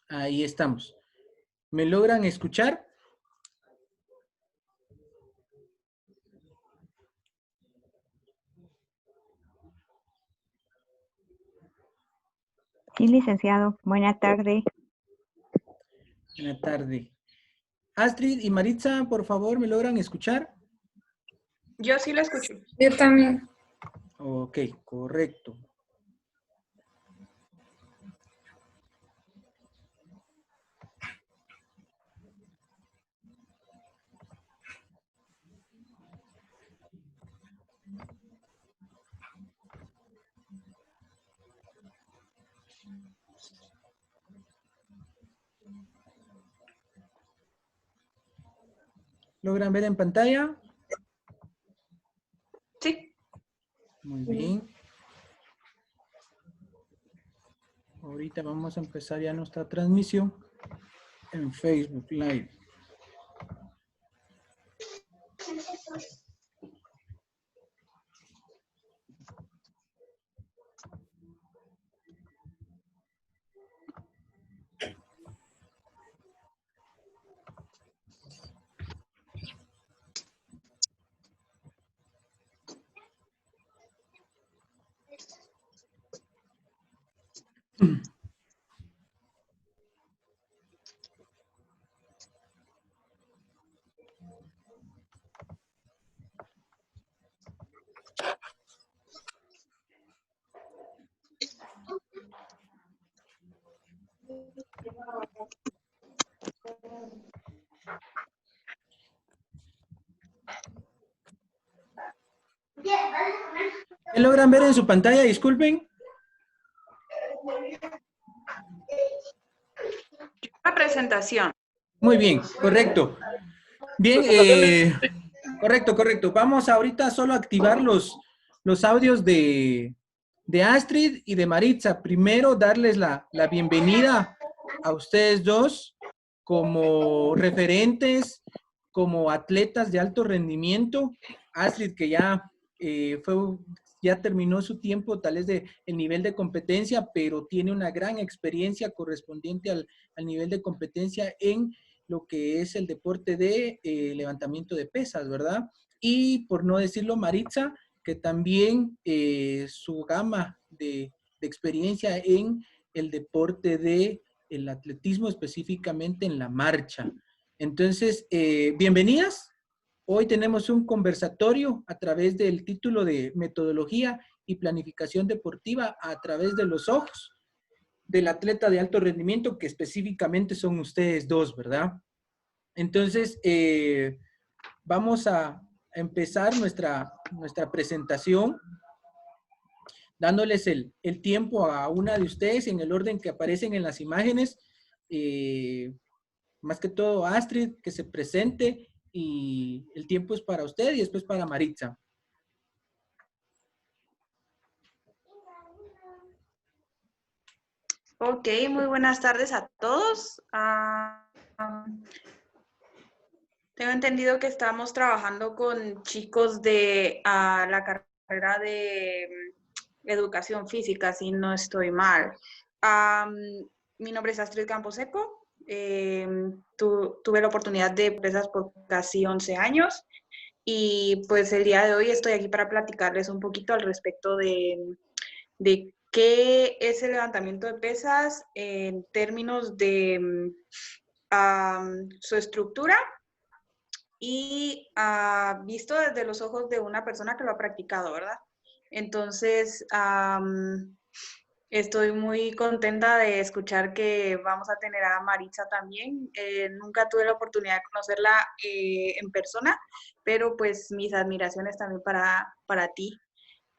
Ahí estamos. ¿Me logran escuchar? Sí, licenciado. Buena tarde. Buena tarde. Astrid y Maritza, por favor, ¿me logran escuchar? Yo sí lo escucho. Yo también. Ok, correcto. ¿Logran ver en pantalla? Sí. Muy bien. Ahorita vamos a empezar ya nuestra transmisión en Facebook Live. ¿Qué logran ver en su pantalla? Disculpen. La presentación. Muy bien, correcto. Bien, correcto. Vamos ahorita solo a activar los audios de Astrid y de Maritza. Primero, darles la bienvenida a ustedes dos como referentes, como atletas de alto rendimiento. Astrid, que ya terminó su tiempo, tal vez el nivel de competencia, pero tiene una gran experiencia correspondiente al nivel de competencia en lo que es el deporte de levantamiento de pesas, ¿verdad? Y por no decirlo, Maritza, que también su gama de experiencia en el deporte de el atletismo, específicamente en la marcha. Entonces, bienvenidas. Hoy tenemos un conversatorio a través del título de Metodología y Planificación Deportiva a través de los ojos del atleta de alto rendimiento, que específicamente son ustedes dos, ¿verdad? Entonces, vamos a empezar nuestra presentación dándoles el tiempo a una de ustedes en el orden que aparecen en las imágenes. Más que todo Astrid, que se presente, y el tiempo es para usted y después para Maritza. Ok, muy buenas tardes a todos. Tengo entendido que estamos trabajando con chicos de la carrera de educación física, si no estoy mal. Mi nombre es Astrid Camposeco. Tuve la oportunidad de pesas por casi 11 años y pues el día de hoy estoy aquí para platicarles un poquito al respecto de qué es el levantamiento de pesas en términos de su estructura, y visto desde los ojos de una persona que lo ha practicado, ¿verdad? Entonces, estoy muy contenta de escuchar que vamos a tener a Maritza también. Nunca tuve la oportunidad de conocerla en persona, pero pues mis admiraciones también para ti.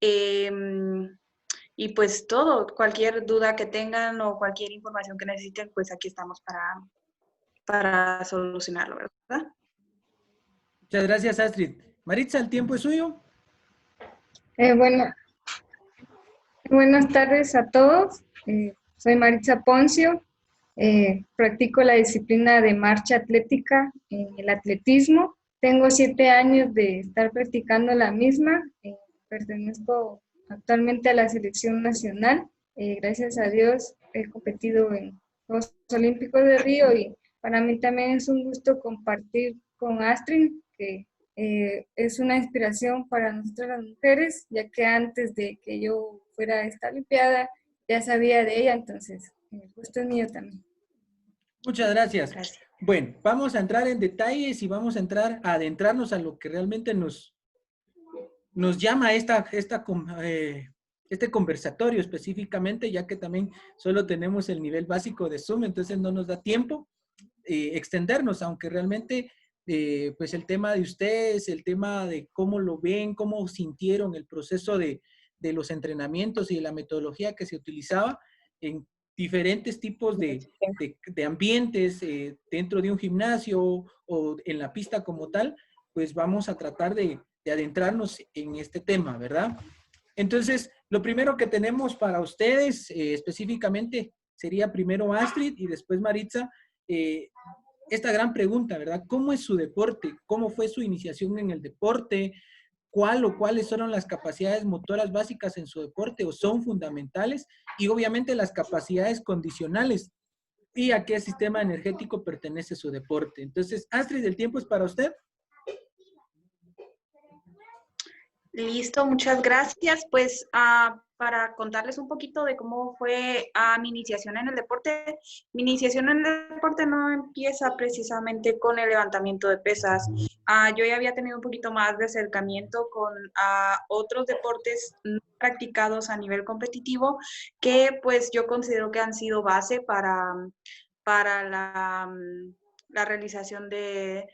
Y pues todo, cualquier duda que tengan o cualquier información que necesiten, pues aquí estamos para solucionarlo, ¿verdad? Muchas gracias, Astrid. Maritza, el tiempo es suyo. Bueno, buenas tardes a todos. Soy Maritza Poncio. Practico la disciplina de marcha atlética en el atletismo. Tengo 7 años de estar practicando la misma. Pertenezco actualmente a la selección nacional. Gracias a Dios he competido en Juegos Olímpicos de Río y para mí también es un gusto compartir con Astrid, que es una inspiración para nosotras las mujeres, ya que antes de que yo fuera a esta Olimpiada ya sabía de ella, entonces el gusto es mío también. Muchas gracias. Gracias. Bueno, vamos a entrar en detalles y vamos a adentrarnos a lo que realmente nos llama este conversatorio específicamente, ya que también solo tenemos el nivel básico de Zoom, entonces no nos da tiempo extendernos, aunque realmente pues el tema de ustedes, el tema de cómo lo ven, cómo sintieron el proceso de los entrenamientos y de la metodología que se utilizaba en diferentes tipos de ambientes dentro de un gimnasio o en la pista como tal, pues vamos a tratar de adentrarnos en este tema, ¿verdad? Entonces, lo primero que tenemos para ustedes específicamente sería primero Astrid y después Maritza, esta gran pregunta, ¿verdad? ¿Cómo es su deporte? ¿Cómo fue su iniciación en el deporte? ¿Cuáles fueron las capacidades motoras básicas en su deporte o son fundamentales? Y obviamente las capacidades condicionales. ¿Y a qué sistema energético pertenece su deporte? Entonces, Astrid, el tiempo es para usted. Listo, muchas gracias. Pues para contarles un poquito de cómo fue mi iniciación en el deporte. Mi iniciación en el deporte no empieza precisamente con el levantamiento de pesas. Yo ya había tenido un poquito más de acercamiento con otros deportes no practicados a nivel competitivo que pues yo considero que han sido base para la realización de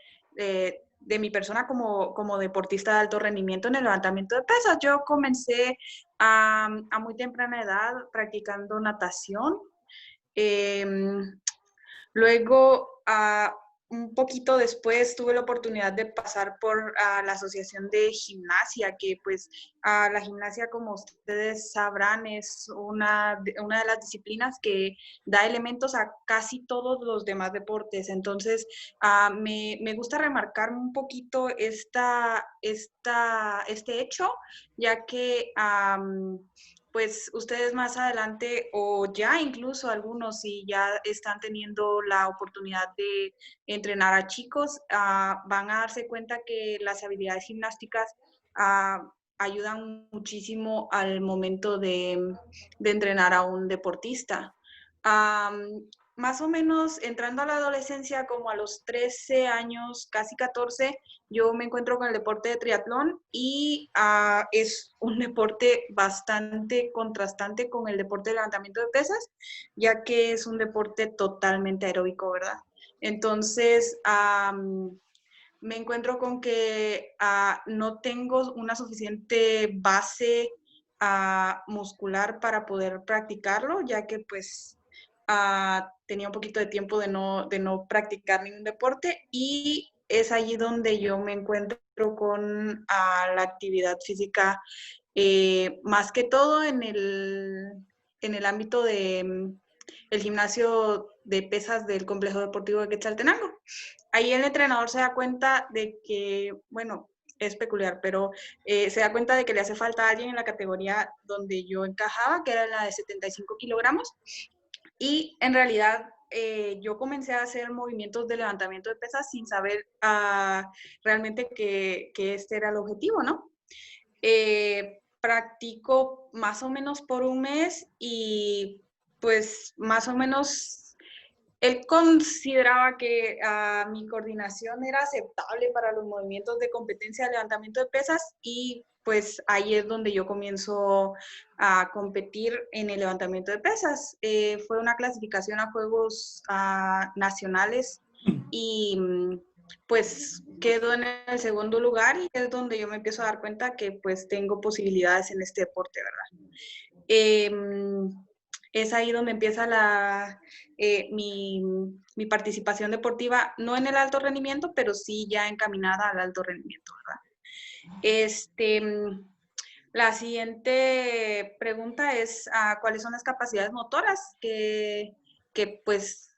mi persona como deportista de alto rendimiento en el levantamiento de pesas. Yo comencé a muy temprana edad practicando natación. Luego, un poquito después, tuve la oportunidad de pasar por la Asociación de Gimnasia, que pues la gimnasia, como ustedes sabrán, es una de las disciplinas que da elementos a casi todos los demás deportes. Entonces, me gusta remarcar un poquito este hecho, ya que pues ustedes más adelante o ya incluso algunos si ya están teniendo la oportunidad de entrenar a chicos, van a darse cuenta que las habilidades gimnásticas ayudan muchísimo al momento de entrenar a un deportista. Más o menos entrando a la adolescencia, como a los 13 años, casi 14, yo me encuentro con el deporte de triatlón y es un deporte bastante contrastante con el deporte de levantamiento de pesas, ya que es un deporte totalmente aeróbico, ¿verdad? Entonces, me encuentro con que no tengo una suficiente base muscular para poder practicarlo, ya que pues tenía un poquito de tiempo de no practicar ningún deporte y es allí donde yo me encuentro con la actividad física, más que todo en el ámbito de el gimnasio de pesas del Complejo Deportivo de Quetzaltenango. Ahí el entrenador se da cuenta de que, bueno, es peculiar, pero se da cuenta de que le hace falta a alguien en la categoría donde yo encajaba, que era la de 75 kilogramos. Y en realidad yo comencé a hacer movimientos de levantamiento de pesas sin saber realmente que este era el objetivo, ¿no? Practico más o menos por un mes y pues más o menos él consideraba que mi coordinación era aceptable para los movimientos de competencia de levantamiento de pesas y pues ahí es donde yo comienzo a competir en el levantamiento de pesas. Fue una clasificación a Juegos Nacionales y pues quedo en el segundo lugar y es donde yo me empiezo a dar cuenta que pues tengo posibilidades en este deporte, ¿verdad? Es ahí donde empieza mi participación deportiva, no en el alto rendimiento, pero sí ya encaminada al alto rendimiento, ¿verdad? La siguiente pregunta es, ¿cuáles son las capacidades motoras que pues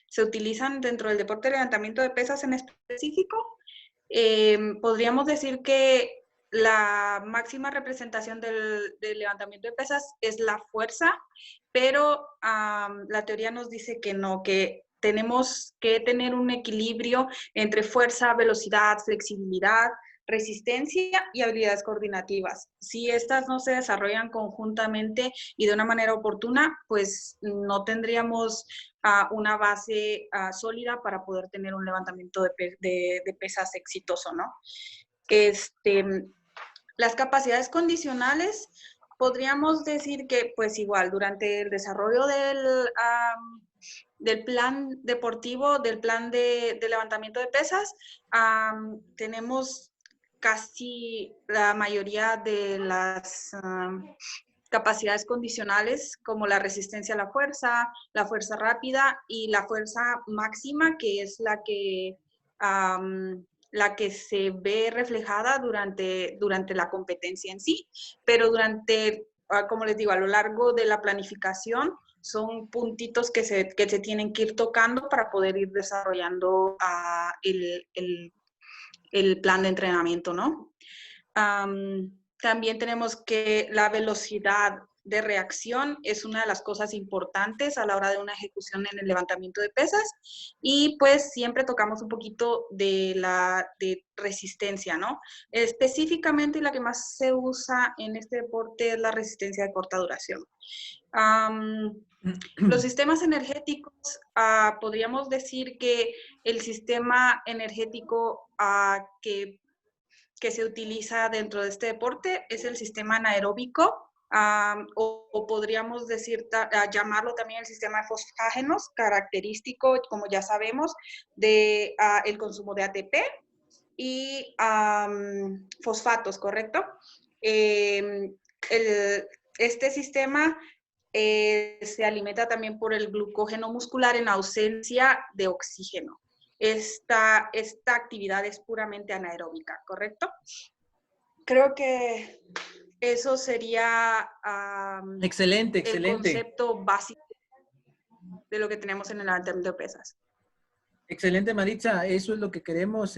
se utilizan dentro del deporte de levantamiento de pesas en específico? Podríamos decir que la máxima representación del levantamiento de pesas es la fuerza, pero la teoría nos dice que no, que tenemos que tener un equilibrio entre fuerza, velocidad, flexibilidad, resistencia y habilidades coordinativas. Si estas no se desarrollan conjuntamente y de una manera oportuna, pues no tendríamos una base sólida para poder tener un levantamiento de pesas exitoso, ¿no? Las capacidades condicionales, podríamos decir que pues igual durante el desarrollo del plan deportivo, del plan de levantamiento de pesas, tenemos casi la mayoría de las capacidades condicionales como la resistencia a la fuerza rápida y la fuerza máxima, que es la que se ve reflejada durante la competencia en sí, pero como les digo, a lo largo de la planificación son puntitos que se tienen que ir tocando para poder ir desarrollando el plan de entrenamiento, ¿no? También tenemos que la velocidad de reacción es una de las cosas importantes a la hora de una ejecución en el levantamiento de pesas y pues siempre tocamos un poquito de resistencia, ¿no? Específicamente la que más se usa en este deporte es la resistencia de corta duración. Los sistemas energéticos, podríamos decir que el sistema energético que se utiliza dentro de este deporte es el sistema anaeróbico, o podríamos llamarlo también el sistema de fosfágenos, característico, como ya sabemos, del consumo de ATP y fosfatos, ¿correcto? Este sistema se alimenta también por el glucógeno muscular en ausencia de oxígeno. Esta actividad es puramente anaeróbica, ¿correcto? Creo que eso sería Excelente, el excelente. concepto básico de lo que tenemos en el levantamiento de pesas. Excelente, Maritza. Eso es lo que queremos,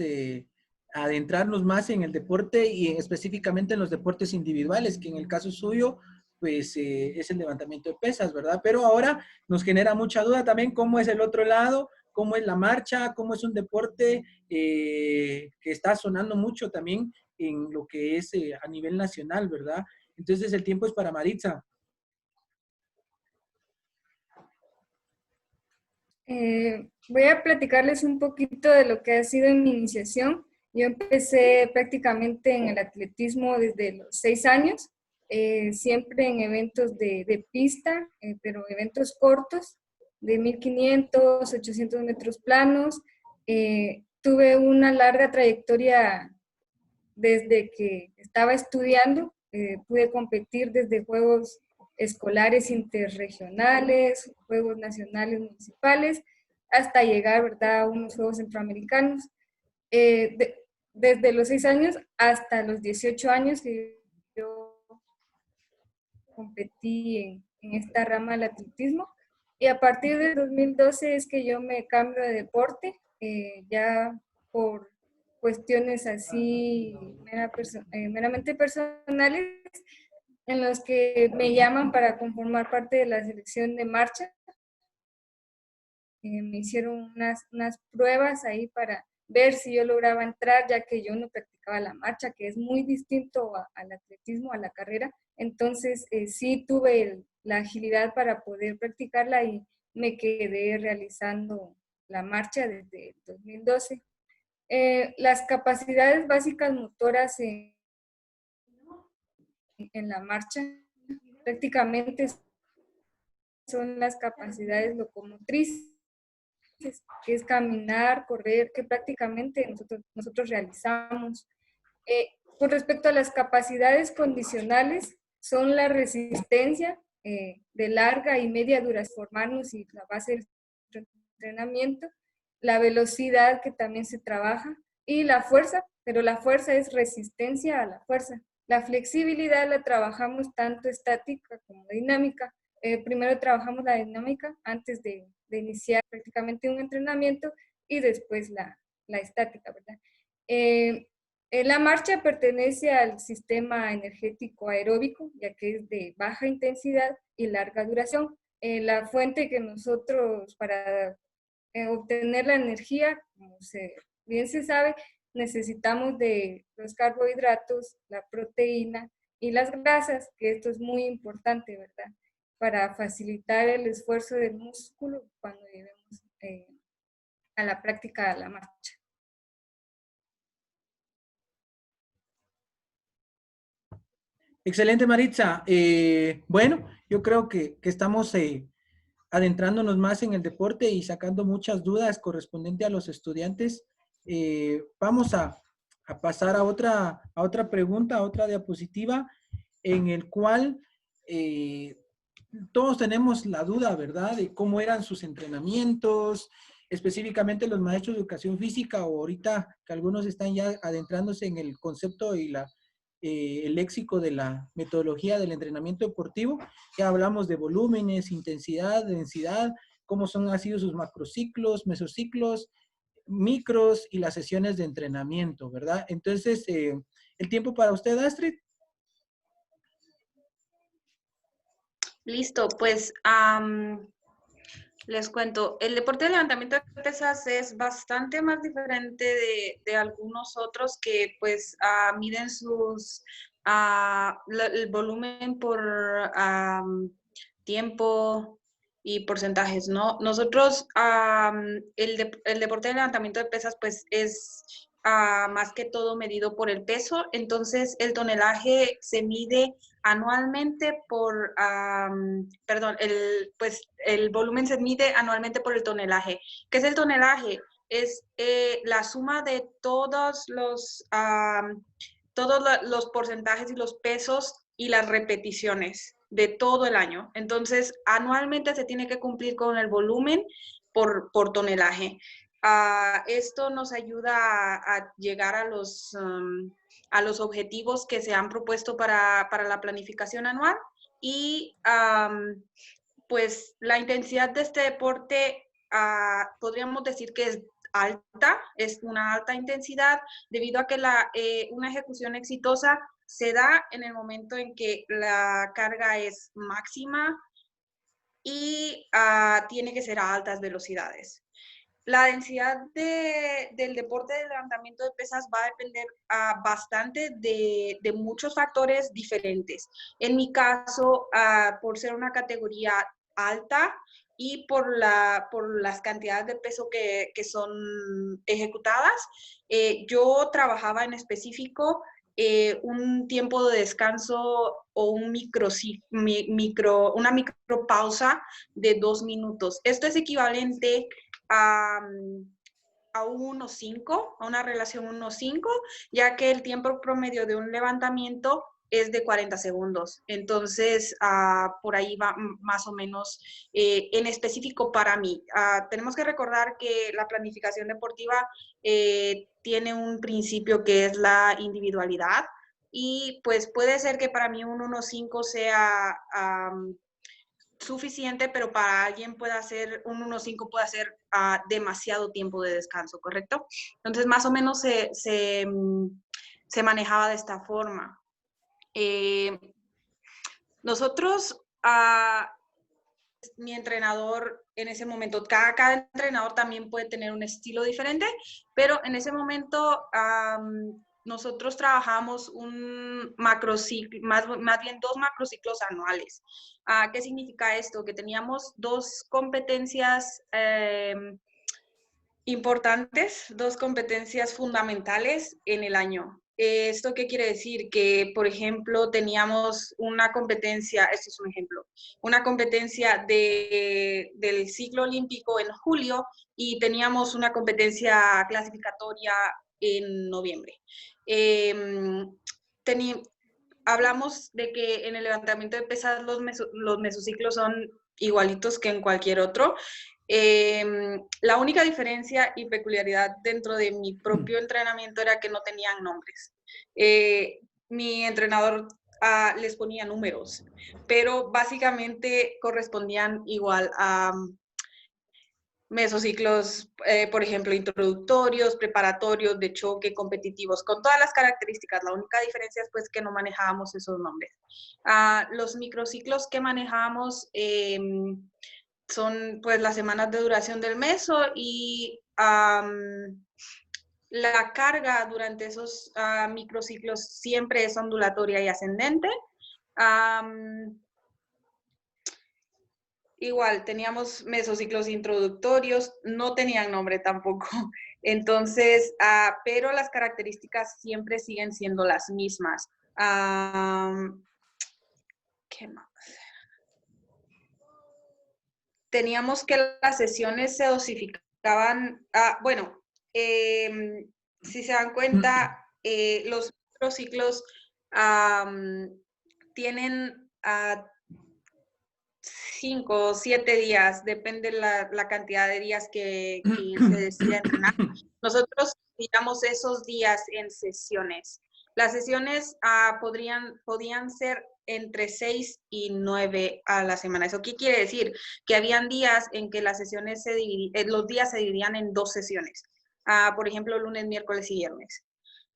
adentrarnos más en el deporte y específicamente en los deportes individuales, que en el caso suyo, pues es el levantamiento de pesas, ¿verdad? Pero ahora nos genera mucha duda también cómo es el otro lado, cómo es la marcha, cómo es un deporte que está sonando mucho también en lo que es a nivel nacional, ¿verdad? Entonces el tiempo es para Maritza. Voy a platicarles un poquito de lo que ha sido mi iniciación. Yo empecé prácticamente en el atletismo desde los 6 años, siempre en eventos de pista, pero eventos cortos, de 1500, 800 metros planos. Tuve una larga trayectoria desde que estaba estudiando. Pude competir desde juegos escolares interregionales, juegos nacionales municipales, hasta llegar, ¿verdad?, a unos juegos centroamericanos. Desde los 6 años hasta los 18 años que yo competí en esta rama del atletismo. Y a partir de 2012 es que yo me cambio de deporte, ya por cuestiones así meramente personales, en los que me llaman para conformar parte de la selección de marcha. Me hicieron unas pruebas ahí para ver si yo lograba entrar, ya que yo no practicaba la marcha, que es muy distinto al atletismo, a la carrera. Entonces sí tuve la agilidad para poder practicarla y me quedé realizando la marcha desde el 2012. Las capacidades básicas motoras en la marcha prácticamente son las capacidades locomotrices, que es caminar, correr, que prácticamente nosotros realizamos. Con respecto a las capacidades condicionales, son la resistencia de larga y media duración, formarnos y la base del entrenamiento, la velocidad que también se trabaja y la fuerza, pero la fuerza es resistencia a la fuerza. La flexibilidad la trabajamos tanto estática como dinámica. Primero trabajamos la dinámica antes de iniciar prácticamente un entrenamiento y después la estática, ¿verdad? La marcha pertenece al sistema energético aeróbico, ya que es de baja intensidad y larga duración. La fuente que nosotros, para obtener la energía, como bien se sabe, necesitamos de los carbohidratos, la proteína y las grasas, que esto es muy importante, ¿verdad? Para facilitar el esfuerzo del músculo cuando llevemos a la práctica de la marcha. Excelente, Maritza. Bueno, yo creo que estamos adentrándonos más en el deporte y sacando muchas dudas correspondientes a los estudiantes. Vamos a pasar a otra pregunta, a otra diapositiva, en el cual todos tenemos la duda, ¿verdad?, de cómo eran sus entrenamientos, específicamente los maestros de educación física, o ahorita que algunos están ya adentrándose en el concepto y el léxico de la metodología del entrenamiento deportivo. Ya hablamos de volúmenes, intensidad, densidad, cómo han sido sus macrociclos, mesociclos, micros y las sesiones de entrenamiento, ¿verdad? Entonces, el tiempo para usted, Astrid. Listo, pues les cuento, el deporte de levantamiento de pesas es bastante más diferente de algunos otros que pues miden el volumen por tiempo y porcentajes, ¿no? Nosotros, el deporte de levantamiento de pesas pues es más que todo medido por el peso, entonces el tonelaje se mide anualmente el volumen se mide anualmente por el tonelaje. ¿Qué es el tonelaje? Es la suma de todos los porcentajes y los pesos y las repeticiones de todo el año. Entonces, anualmente se tiene que cumplir con el volumen por tonelaje. Esto nos ayuda a llegar a los objetivos que se han propuesto para la planificación anual y pues la intensidad de este deporte podríamos decir que es alta, es una alta intensidad debido a que una ejecución exitosa se da en el momento en que la carga es máxima y tiene que ser a altas velocidades. La densidad del deporte de levantamiento de pesas va a depender bastante de muchos factores diferentes. En mi caso, por ser una categoría alta y por las cantidades de peso que son ejecutadas, yo trabajaba en específico un tiempo de descanso o una micropausa de 2 minutos. Esto es equivalente a un 1.5, a una relación 1.5, ya que el tiempo promedio de un levantamiento es de 40 segundos. Entonces, por ahí va más o menos en específico para mí. Tenemos que recordar que la planificación deportiva tiene un principio que es la individualidad y pues puede ser que para mí un 1.5 sea suficiente, pero para alguien puede ser, un 1.5 puede ser demasiado tiempo de descanso, ¿correcto? Entonces, más o menos se manejaba de esta forma. Nosotros, mi entrenador en ese momento, cada entrenador también puede tener un estilo diferente, pero en ese momento nosotros trabajamos un macrociclo, más bien 2 macrociclos anuales. ¿Qué significa esto? Que teníamos 2 competencias importantes, 2 competencias fundamentales en el año. ¿Esto qué quiere decir? Que, por ejemplo, teníamos una competencia, este es un ejemplo, una competencia del ciclo olímpico en julio y teníamos una competencia clasificatoria en noviembre. Hablamos de que en el levantamiento de pesas los mesociclos son igualitos que en cualquier otro. La única diferencia y peculiaridad dentro de mi propio entrenamiento era que no tenían nombres. Mi entrenador les ponía números, pero básicamente correspondían igual a mesociclos, por ejemplo, introductorios, preparatorios, de choque, competitivos, con todas las características. La única diferencia es pues que no manejábamos esos nombres. Los microciclos que manejábamos son pues las semanas de duración del meso y la carga durante esos microciclos siempre es ondulatoria y ascendente. Igual, teníamos mesociclos introductorios, no tenían nombre tampoco. Entonces, pero las características siempre siguen siendo las mismas. ¿Qué más? Teníamos que las sesiones se dosificaban, bueno, si se dan cuenta, los microciclos tienen 5 o 7 días, depende la cantidad de días que se decida entrenar. Nosotros digamos esos días en sesiones. Las sesiones podían ser entre 6 y 9 a la semana. ¿Eso qué quiere decir? Que habían días en que las sesiones los días se dividían en 2 sesiones. Por ejemplo, lunes, miércoles y viernes.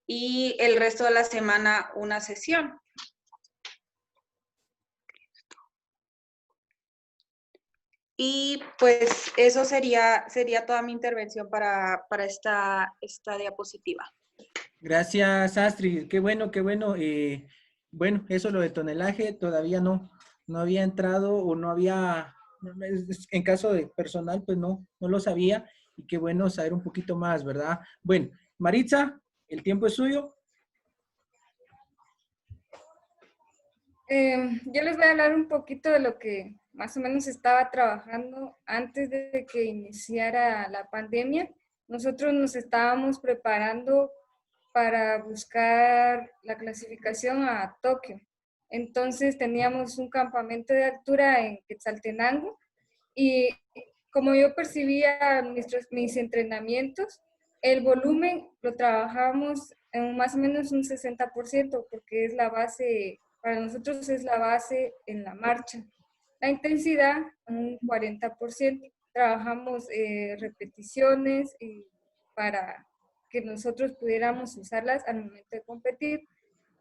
Y el resto de la semana una sesión. Y pues eso sería toda mi intervención para esta diapositiva. Gracias, Astrid. Qué bueno, qué bueno. Bueno, eso lo de tonelaje todavía no había entrado o no había, en caso de personal, pues no lo sabía. Y qué bueno saber un poquito más, ¿verdad? Bueno, Maritza, el tiempo es suyo. Yo les voy a hablar un poquito de lo que más o menos estaba trabajando antes de que iniciara la pandemia. Nosotros nos estábamos preparando para buscar la clasificación a Tokio. Entonces teníamos un campamento de altura en Quetzaltenango y como yo percibía mis entrenamientos, el volumen lo trabajamos en más o menos un 60% porque es la base, para nosotros es la base en la marcha. La intensidad, un 40%. Trabajamos repeticiones para que nosotros pudiéramos usarlas al momento de competir.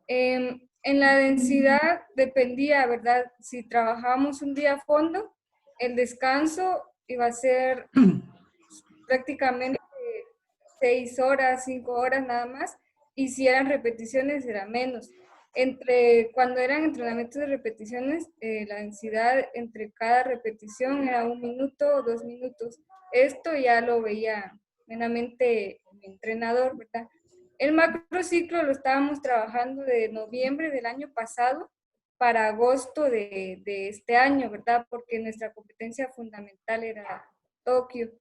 En la densidad dependía, ¿verdad? Si trabajábamos un día a fondo, el descanso iba a ser prácticamente 6 horas, 5 horas nada más, y si eran repeticiones era menos. Cuando eran entrenamientos de repeticiones, la densidad entre cada repetición era 1 minuto o 2 minutos. Esto ya lo veía plenamente mi entrenador, ¿verdad? El macrociclo lo estábamos trabajando de noviembre del año pasado para agosto de este año, ¿verdad? Porque nuestra competencia fundamental era Tokio.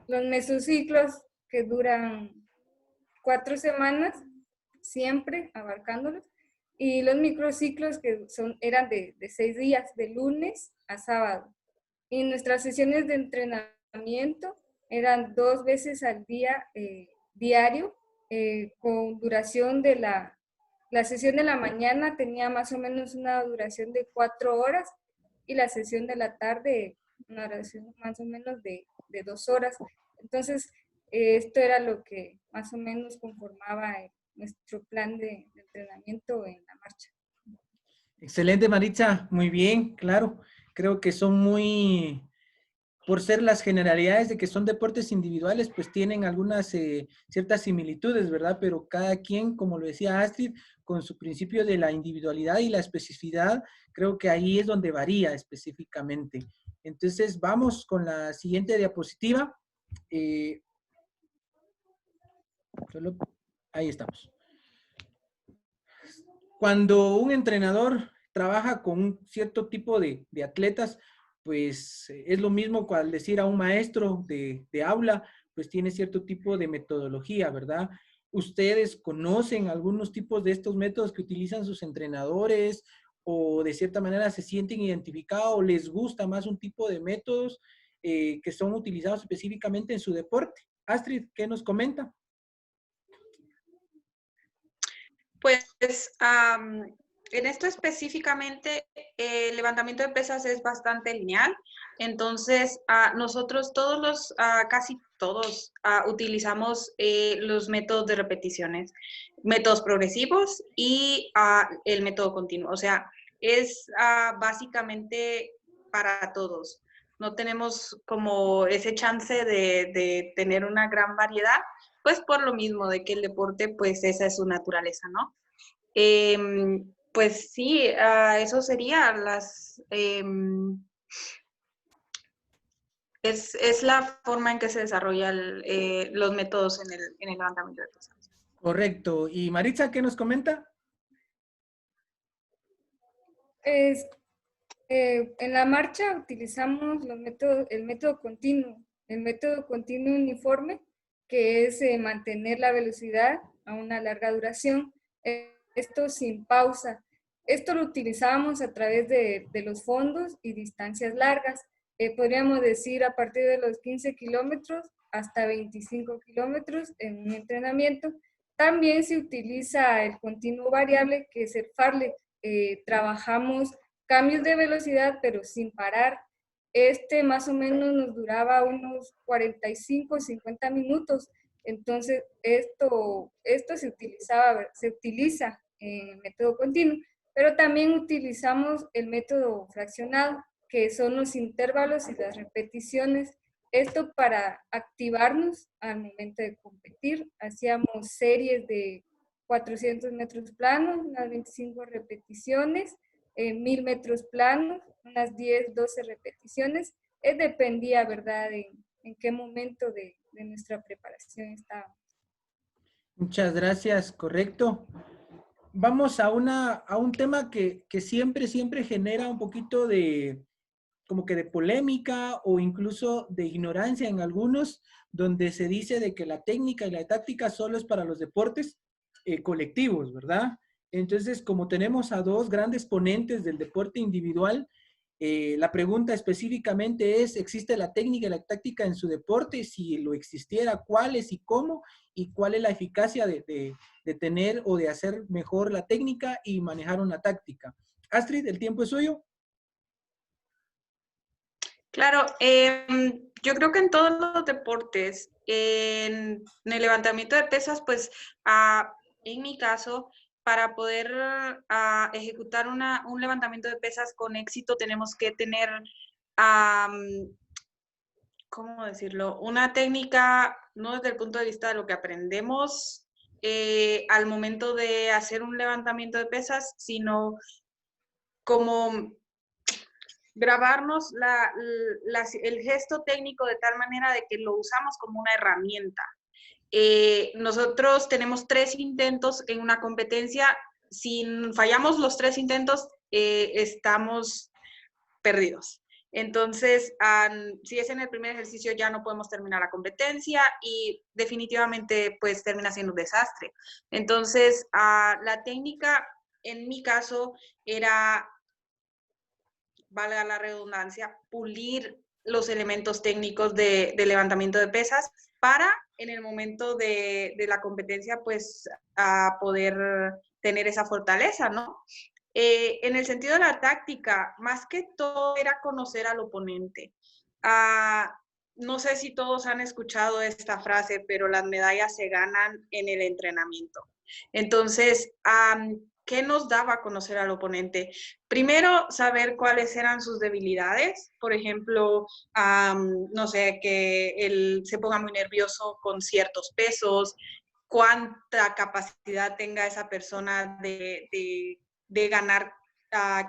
Los mesociclos que duran 4 semanas, siempre abarcándolos, y los microciclos que eran de 6 días, de lunes a sábado. Y nuestras sesiones de entrenamiento eran 2 veces al día, diario, con duración de la sesión de la mañana tenía más o menos una duración de 4 horas y la sesión de la tarde una duración más o menos de 2 horas. Entonces, esto era lo que más o menos conformaba nuestro plan de entrenamiento en la marcha. Excelente, Maritza. Muy bien, claro. Creo que son muy por ser las generalidades de que son deportes individuales, pues tienen algunas ciertas similitudes, ¿verdad? Pero cada quien, como lo decía Astrid, con su principio de la individualidad y la especificidad, creo que ahí es donde varía específicamente. Entonces, vamos con la siguiente diapositiva. Ahí estamos. Cuando un entrenador trabaja con un cierto tipo de atletas, pues es lo mismo al decir a un maestro de aula, pues tiene cierto tipo de metodología, ¿verdad? ¿Ustedes conocen algunos tipos de estos métodos que utilizan sus entrenadores o de cierta manera se sienten identificados o les gusta más un tipo de métodos que son utilizados específicamente en su deporte? Astrid, ¿qué nos comenta? Pues en esto específicamente, el levantamiento de pesas es bastante lineal. Entonces, nosotros casi todos, utilizamos los métodos de repeticiones, métodos progresivos y el método continuo. O sea, es básicamente para todos. No tenemos como ese chance de tener una gran variedad, pues por lo mismo de que el deporte, pues esa es su naturaleza, ¿no? Pues sí, eso sería es la forma en que se desarrollan los métodos en el levantamiento de pesas. Correcto. ¿Y Maritza, qué nos comenta? En la marcha utilizamos el método continuo uniforme, que es mantener la velocidad a una larga duración, esto sin pausa. Esto lo utilizamos a través de los fondos y distancias largas. Podríamos decir a partir de los 15 kilómetros hasta 25 kilómetros en un entrenamiento. También se utiliza el continuo variable, que es el fartlek. Trabajamos cambios de velocidad, pero sin parar. Este más o menos nos duraba unos 45, 50 minutos. Entonces, esto se utiliza en el método continuo, pero también utilizamos el método fraccionado, que son los intervalos y las repeticiones. Esto para activarnos al momento de competir. Hacíamos series de 400 metros planos, unas 25 repeticiones, 1000 metros planos, unas 10, 12 repeticiones. Dependía, ¿verdad?, en qué momento de nuestra preparación estábamos. Muchas gracias, correcto. Vamos a un tema que siempre genera un poquito de, como que de polémica o incluso de ignorancia en algunos, donde se dice de que la técnica y la táctica solo es para los deportes colectivos, ¿verdad? Entonces, como tenemos a dos grandes ponentes del deporte individual, la pregunta específicamente es, ¿existe la técnica y la táctica en su deporte? Si lo existiera, ¿cuáles y cómo? ¿Y cuál es la eficacia de tener o de hacer mejor la técnica y manejar una táctica? Astrid, el tiempo es suyo. Claro, yo creo que en todos los deportes, en el levantamiento de pesas, pues en mi caso, para poder ejecutar un levantamiento de pesas con éxito, tenemos que tener, ¿cómo decirlo? Una técnica, no desde el punto de vista de lo que aprendemos al momento de hacer un levantamiento de pesas, sino como grabarnos el gesto técnico de tal manera de que lo usamos como una herramienta. Nosotros tenemos 3 intentos en una competencia. Si fallamos los 3 intentos, estamos perdidos. Entonces, si es en el primer ejercicio, ya no podemos terminar la competencia y definitivamente pues termina siendo un desastre. Entonces, la técnica, en mi caso, era, valga la redundancia, pulir los elementos técnicos de levantamiento de pesas para en el momento de la competencia pues poder tener esa fortaleza, ¿no? En el sentido de la táctica, más que todo era conocer al oponente. No sé si todos han escuchado esta frase, pero las medallas se ganan en el entrenamiento. Entonces, ¿qué nos daba a conocer al oponente? Primero, saber cuáles eran sus debilidades. Por ejemplo, no sé, que él se ponga muy nervioso con ciertos pesos, cuánta capacidad tenga esa persona de ganar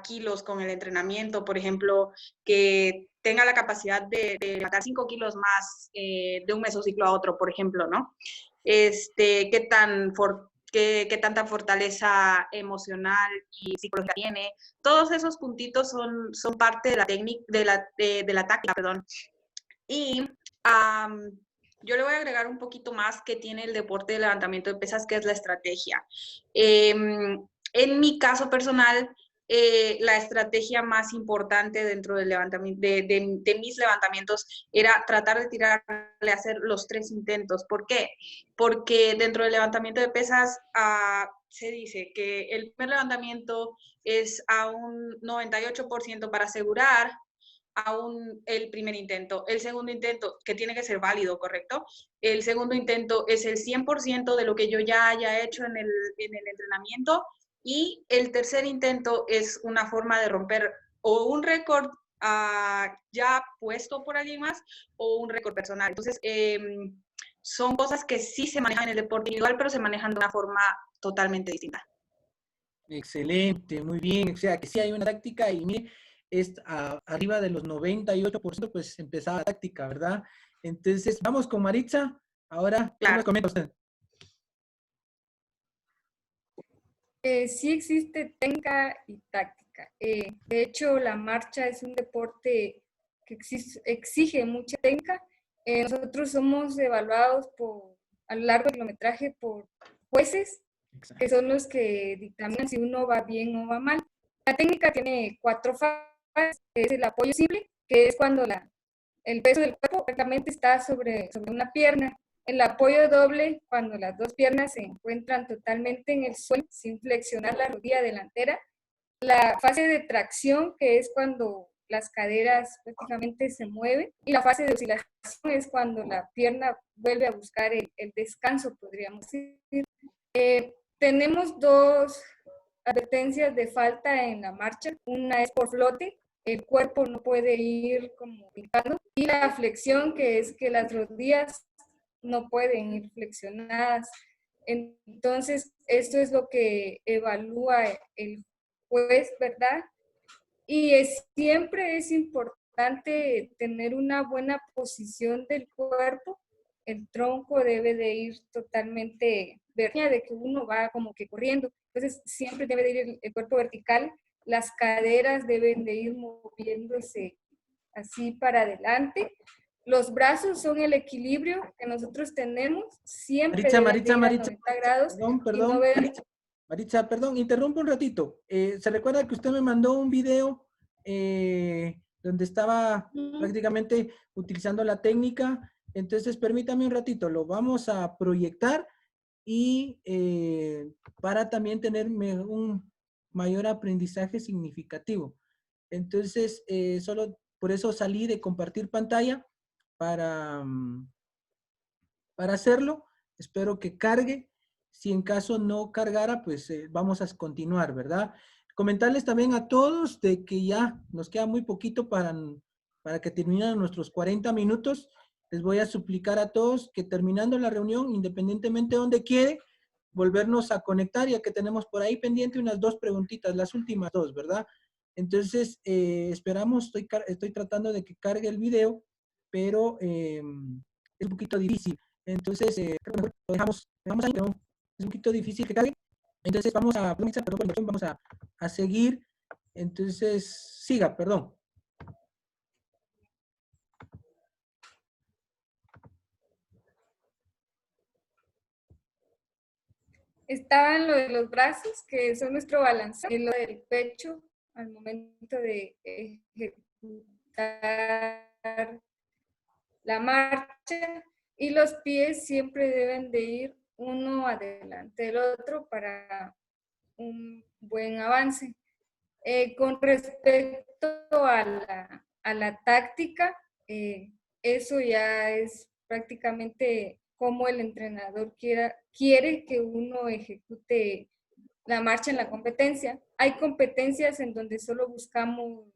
kilos con el entrenamiento. Por ejemplo, que tenga la capacidad de levantar 5 kilos más de un mesociclo a otro, por ejemplo, ¿no? Qué tanta fortaleza emocional y psicológica tiene. Todos esos puntitos son parte de la técnica, de la táctica, perdón. Y yo le voy a agregar un poquito más que tiene el deporte de levantamiento de pesas, que es la estrategia. En mi caso personal, la estrategia más importante dentro del levantamiento, de mis levantamientos era tratar de tirarle, hacer los 3 intentos. ¿Por qué? Porque dentro del levantamiento de pesas se dice que el primer levantamiento es a un 98% para asegurar el primer intento. El segundo intento, que tiene que ser válido, ¿correcto? El segundo intento es el 100% de lo que yo ya haya hecho en el entrenamiento. Y el tercer intento es una forma de romper o un récord ya puesto por alguien más o un récord personal. Entonces, son cosas que sí se manejan en el deporte individual, pero se manejan de una forma totalmente distinta. Excelente, muy bien. O sea, que sí hay una táctica y mire, arriba de los 98%, pues empezaba la táctica, ¿verdad? Entonces, vamos con Maritza. Ahora, ¿qué nos comenta usted? Sí existe técnica y táctica. De hecho, la marcha es un deporte que exige mucha técnica. Nosotros somos evaluados a lo largo del kilometraje por jueces, exacto, que son los que dictaminan si uno va bien o va mal. La técnica tiene 4 fases, que es el apoyo simple, que es cuando el peso del cuerpo prácticamente está sobre una pierna. El apoyo doble, cuando las 2 piernas se encuentran totalmente en el suelo sin flexionar la rodilla delantera. La fase de tracción, que es cuando las caderas prácticamente se mueven. Y la fase de oscilación es cuando la pierna vuelve a buscar el descanso, podríamos decir. Tenemos 2 advertencias de falta en la marcha. Una es por flote, el cuerpo no puede ir como picando. Y la flexión, que es que las rodillas no pueden ir flexionadas. Entonces, esto es lo que evalúa el juez, ¿verdad? Y siempre es importante tener una buena posición del cuerpo. El tronco debe de ir totalmente vertical, de que uno va como que corriendo. Entonces, siempre debe de ir el cuerpo vertical. Las caderas deben de ir moviéndose así para adelante. Los brazos son el equilibrio que nosotros tenemos. Siempre Maritza, 90 grados. Perdón. Maritza, perdón, interrumpo un ratito. ¿Se recuerda que usted me mandó un video donde estaba prácticamente utilizando la técnica? Entonces, permítame un ratito, lo vamos a proyectar y para también tener un mayor aprendizaje significativo. Entonces, solo por eso salí de compartir pantalla para hacerlo. Espero que cargue. Si en caso no cargara, pues vamos a continuar, ¿verdad? Comentarles también a todos de que ya nos queda muy poquito para que terminen nuestros 40 minutos. Les voy a suplicar a todos que terminando la reunión, independientemente de donde quiere, volvernos a conectar, ya que tenemos por ahí pendiente unas 2 preguntitas, las últimas 2, ¿verdad? Entonces, esperamos, estoy tratando de que cargue el video, pero es un poquito difícil. Entonces, lo dejamos ahí, pero es un poquito difícil que cargue. Entonces, vamos a seguir. Entonces, siga, perdón. Estaban lo de los brazos, que son nuestro balance, y lo del pecho al momento de ejecutar la marcha, y los pies siempre deben de ir uno adelante del otro para un buen avance. Con respecto a la táctica, eso ya es prácticamente como el entrenador quiere que uno ejecute la marcha en la competencia. Hay competencias en donde solo buscamos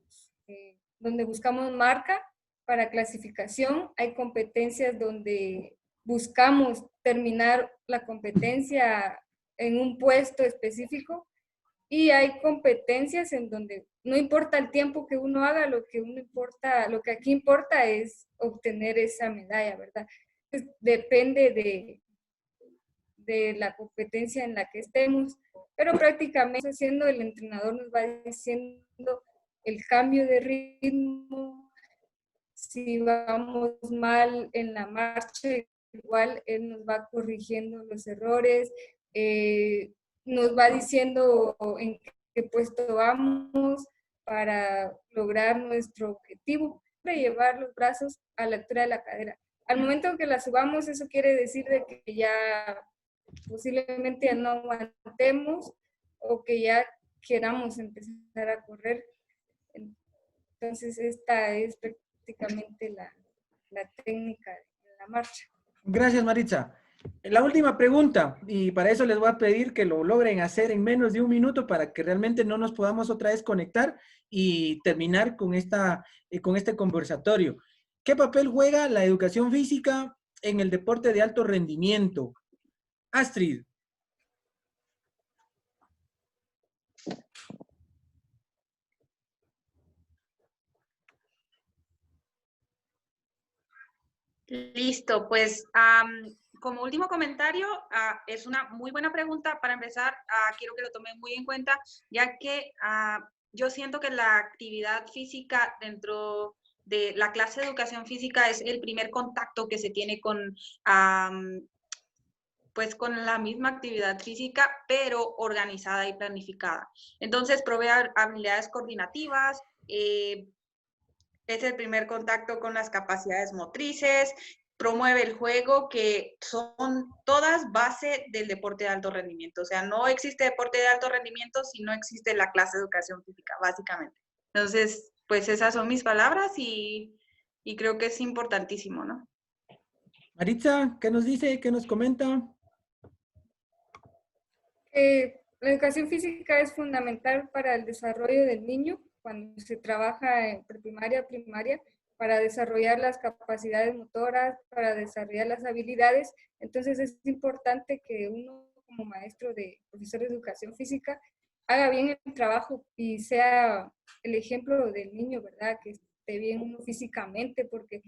marca para clasificación. Hay competencias donde buscamos terminar la competencia en un puesto específico. Y hay competencias en donde no importa el tiempo que uno haga, lo que aquí importa es obtener esa medalla, ¿verdad? Entonces, depende de la competencia en la que estemos, pero prácticamente haciendo, el entrenador nos va diciendo el cambio de ritmo, si vamos mal en la marcha, igual él nos va corrigiendo los errores, nos va diciendo en qué puesto vamos para lograr nuestro objetivo, de llevar los brazos a la altura de la cadera. Al momento que la subamos, eso quiere decir de que ya posiblemente ya no aguantemos o que ya queramos empezar a correr. Entonces esta es prácticamente la técnica de la marcha. Gracias, Maritza. La última pregunta, y para eso les voy a pedir que lo logren hacer en menos de un minuto para que realmente no nos podamos otra vez conectar y terminar con este conversatorio. ¿Qué papel juega la educación física en el deporte de alto rendimiento? Astrid. Listo, pues como último comentario, es una muy buena pregunta. Para empezar, quiero que lo tomen muy en cuenta, ya que yo siento que la actividad física dentro de la clase de educación física es el primer contacto que se tiene con, pues con la misma actividad física, pero organizada y planificada. Entonces, provee habilidades coordinativas, es el primer contacto con las capacidades motrices, promueve el juego, que son todas base del deporte de alto rendimiento. O sea, no existe deporte de alto rendimiento si no existe la clase de educación física, básicamente. Entonces, pues esas son mis palabras y creo que es importantísimo, ¿no? Maritza, ¿qué nos dice? ¿Qué nos comenta? La educación física es fundamental para el desarrollo del niño cuando se trabaja en preprimaria, primaria, para desarrollar las capacidades motoras, para desarrollar las habilidades. Entonces es importante que uno como maestro profesor de educación física haga bien el trabajo y sea el ejemplo del niño, ¿verdad? Que esté bien uno físicamente, porque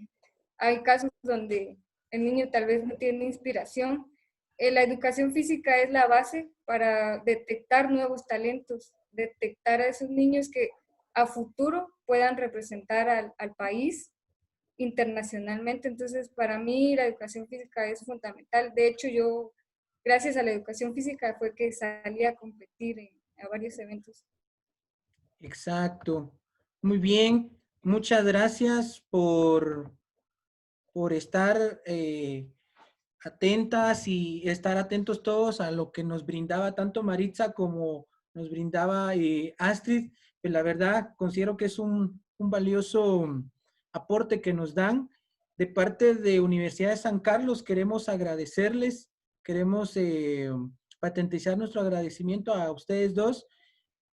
hay casos donde el niño tal vez no tiene inspiración. La educación física es la base para detectar nuevos talentos, detectar a esos niños que a futuro puedan representar al país internacionalmente. Entonces, para mí la educación física es fundamental. De hecho, yo, gracias a la educación física, fue que salí a competir a varios eventos. Exacto. Muy bien. Muchas gracias por estar atentas y estar atentos todos a lo que nos brindaba tanto Maritza como nos brindaba Astrid. Pues la verdad, considero que es un valioso aporte que nos dan. De parte de Universidad de San Carlos, queremos agradecerles, queremos patentizar nuestro agradecimiento a ustedes dos,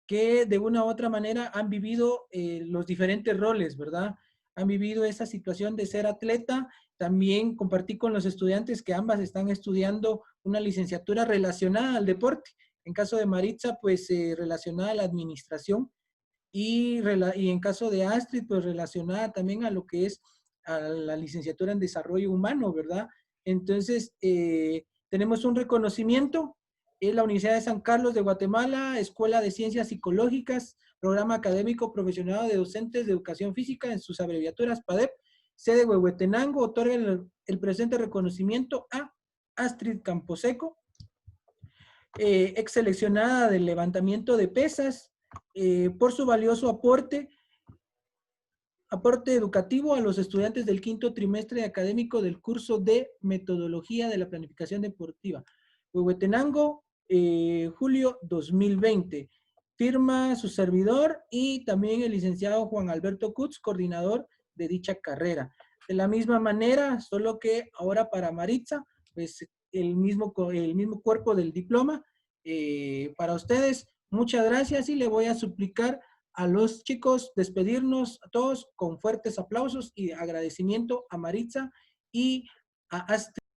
que de una u otra manera han vivido los diferentes roles, ¿verdad? Han vivido esa situación de ser atleta. También compartí con los estudiantes que ambas están estudiando una licenciatura relacionada al deporte. En caso de Maritza, pues relacionada a la administración y en caso de Astrid, pues relacionada también a lo que es a la licenciatura en desarrollo humano, ¿verdad? Entonces, tenemos un reconocimiento. Es la Universidad de San Carlos de Guatemala, Escuela de Ciencias Psicológicas, Programa Académico Profesional de Docentes de Educación Física, en sus abreviaturas PADEP, sede Huehuetenango, otorga el presente reconocimiento a Astrid Camposeco, ex seleccionada del levantamiento de pesas, por su valioso aporte educativo a los estudiantes del quinto trimestre académico del curso de Metodología de la Planificación Deportiva. Huehuetenango, julio 2020. Firma su servidor y también el licenciado Juan Alberto Kutz, coordinador de dicha carrera. De la misma manera, solo que ahora para Maritza, pues el mismo cuerpo del diploma, para ustedes. Muchas gracias y le voy a suplicar a los chicos despedirnos a todos con fuertes aplausos y agradecimiento a Maritza y a Astrid.